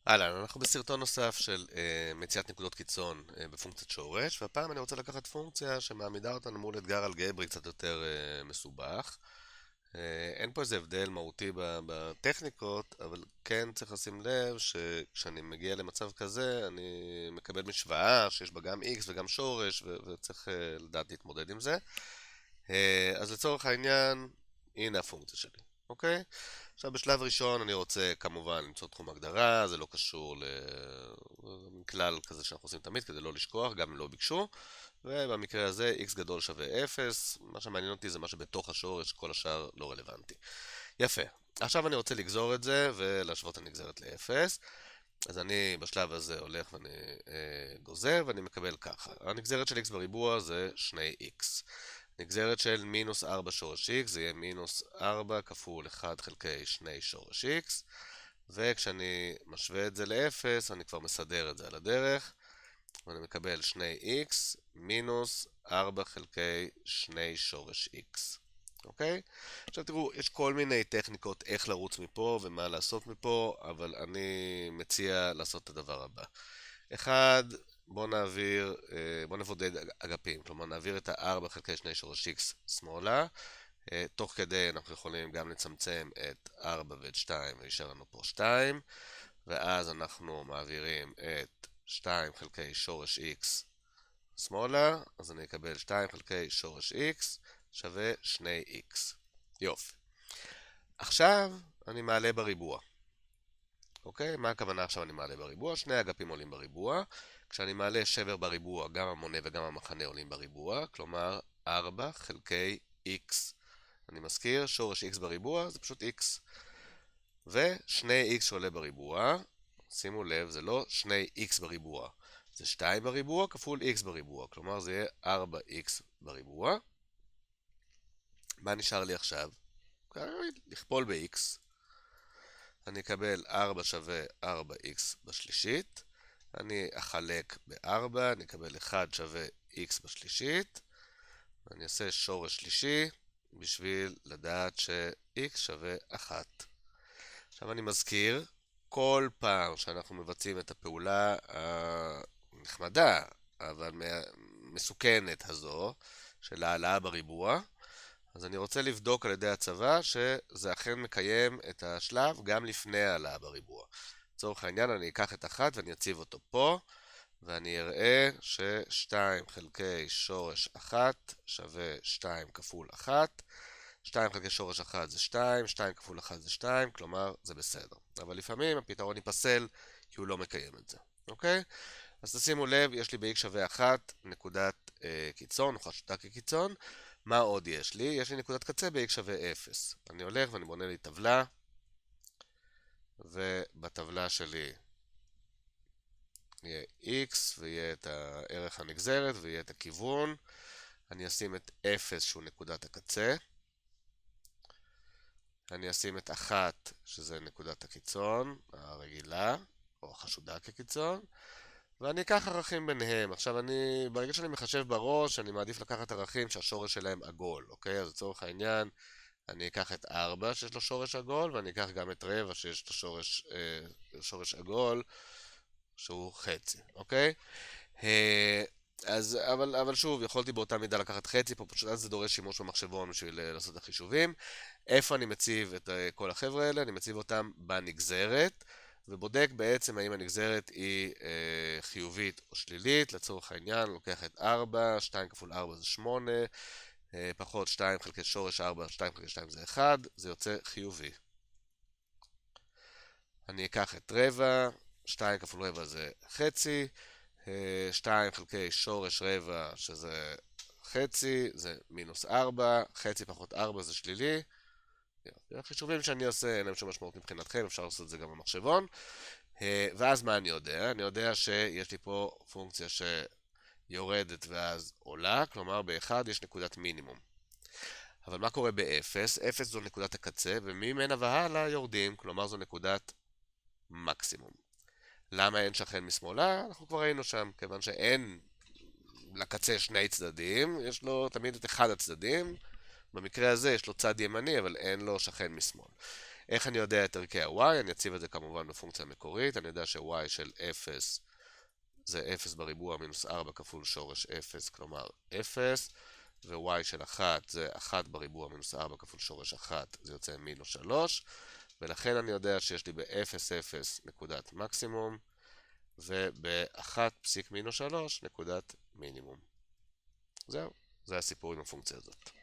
אהלן, אנחנו בסרטון נוסף של מציאת נקודות קיצון בפונקציית שורש, והפעם אני רוצה לקחת פונקציה שמעמידה אותנו מול אתגר אלגברי קצת יותר מסובך. אין פה איזה הבדל מהותי בטכניקות, אבל כן צריך לשים לב שכשאני מגיע למצב כזה, אני מקבל משוואה שיש בה גם x וגם שורש, וצריך לדעת להתמודד עם זה. אז לצורך העניין, הנה הפונקציה שלי, אוקיי? עכשיו בשלב ראשון אני רוצה כמובן למצוא תחום הגדרה, זה לא קשור לכלל כזה שאנחנו עושים תמיד כדי לא לשכוח, גם אם לא ביקשו. ובמקרה הזה x גדול שווה 0, מה שמעניין אותי זה מה שבתוך השורש, כל השאר לא רלוונטי. יפה, עכשיו אני רוצה לגזור את זה ולהשוות את הנגזרת ל-0. אז אני בשלב הזה הולך ואני גוזר ואני מקבל ככה. הנגזרת של x בריבוע זה 2x. נגזרת של מינוס 4 שורש x זה יהיה מינוס 4 כפול 1 חלקי 2 שורש x, וכשאני משווה את זה ל-0 אני כבר מסדר את זה על הדרך ואני מקבל 2x מינוס 4 חלקי 2 שורש x. אוקיי? עכשיו תראו, יש כל מיני טכניקות איך לרוץ מפה ומה לעשות מפה, אבל אני מציע לעשות את הדבר הבא. אחד, בוא נבודד אגפים, כלומר נעביר את ה-4 חלקי 2 שורש x שמאלה, תוך כדי אנחנו יכולים גם לצמצם את 4 ואת 2 וישאר לנו פה 2, ואז אנחנו מעבירים את 2 חלקי שורש x שמאלה, אז אני אקבל 2 חלקי שורש x שווה 2x. יופי. עכשיו אני מעלה בריבוע. אוקיי? מה הכוונה עכשיו אני מעלה בריבוע? שני אגפים עולים בריבוע. כשאני מעלה שבר בריבוע, גם המונה וגם המחנה עולים בריבוע, כלומר 4 חלקי x. אני מזכיר, שורש x בריבוע זה פשוט x. ו-2x שעולה בריבוע, שימו לב, זה לא 2x בריבוע, זה 2 בריבוע כפול x בריבוע, כלומר זה יהיה 4x בריבוע. מה נשאר לי עכשיו? לכפול ב-x. אני אקבל 4 שווה 4x בשלישית, אני אחלק ב-4, אני אקבל 1 שווה x בשלישית, ואני אעשה שורש שלישי בשביל לדעת ש-x שווה 1. עכשיו אני מזכיר, כל פעם שאנחנו מבצעים את הפעולה הנחמדה, אבל מסוכנת הזו, של העלאה בריבוע, אז אני רוצה לבדוק על ידי הצבא שזה אכן מקיים את השלב גם לפני העלאה בריבוע. לצורך העניין אני אקח את 1 ואני אציב אותו פה, ואני אראה ש-2 חלקי שורש 1 שווה 2 כפול 1. 2 חלקי שורש 1 זה 2, 2 כפול 1 זה 2, כלומר זה בסדר. אבל לפעמים הפתרון ייפסל כי הוא לא מקיים את זה, אוקיי? אז תשימו לב, יש לי ב-x שווה 1 נקודת קיצון, או חשודה כקיצון. מה עוד יש לי? יש לי נקודת קצה ב-x שווה 0. אני הולך ואני בונה לי טבלה, ובטבלה שלי יהיה x, ויהיה את הערך הנגזרת, ויהיה את הכיוון. אני אשים את 0 שהוא נקודת הקצה. אני אשים את 1 שזה נקודת הקיצון, הרגילה, או החשודה כקיצון. ואני אקח ערכים ביניהם. עכשיו ברגע שאני מחשב בראש, אני מעדיף לקחת ערכים שהשורש שלהם עגול, אוקיי? אז לצורך העניין, אני אקח את 4 שיש לו שורש עגול, ואני אקח גם את רבע שיש לו שורש עגול, שהוא חצי, אוקיי? אבל שוב, יכולתי באותה מידה לקחת חצי, פה פשוט אז זה דורש שימוש במחשבון בשביל לעשות את החישובים. איפה אני מציב את כל החבר'ה האלה? אני מציב אותם בנגזרת, ובודק בעצם האם הנגזרת היא חיובית או שלילית. לצורך העניין, לוקח את 4, 2 כפול 4 זה 8, פחות 2 חלקי שורש 4, 2 חלקי 2 זה 1, זה יוצא חיובי. אני אקח את רבע, 2 כפול רבע זה חצי, 2 חלקי שורש רבע שזה חצי, זה מינוס 4, חצי פחות 4 זה שלילי. החישובים שאני עושה אין להם שום משמעות מבחינתכם, אפשר לעשות את זה גם במחשבון. ואז מה אני יודע? אני יודע שיש לי פה פונקציה שיורדת ואז עולה, כלומר ב-1 יש נקודת מינימום. אבל מה קורה ב-0? 0 זו נקודת הקצה, וממנה והלאה יורדים, כלומר זו נקודת מקסימום. למה אין שכן משמאלה? אנחנו כבר ראינו שם, כיוון שאין לקצה שני צדדים, יש לו תמיד את אחד הצדדים. במקרה הזה יש לו צד ימני, אבל אין לו שכן משמאל. איך אני יודע את ערכי ה-y? אני אציב את זה כמובן בפונקציה המקורית, אני יודע ש-y של 0 זה 0 בריבוע מינוס 4 כפול שורש 0, כלומר 0, ו-y של 1 זה 1 בריבוע מינוס 4 כפול שורש 1, זה יוצא מינוס 3, ולכן אני יודע שיש לי ב-0,0 נקודת מקסימום, וב-1 פסיק מינוס 3 נקודת מינימום. זהו, זה הסיפור עם הפונקציה הזאת.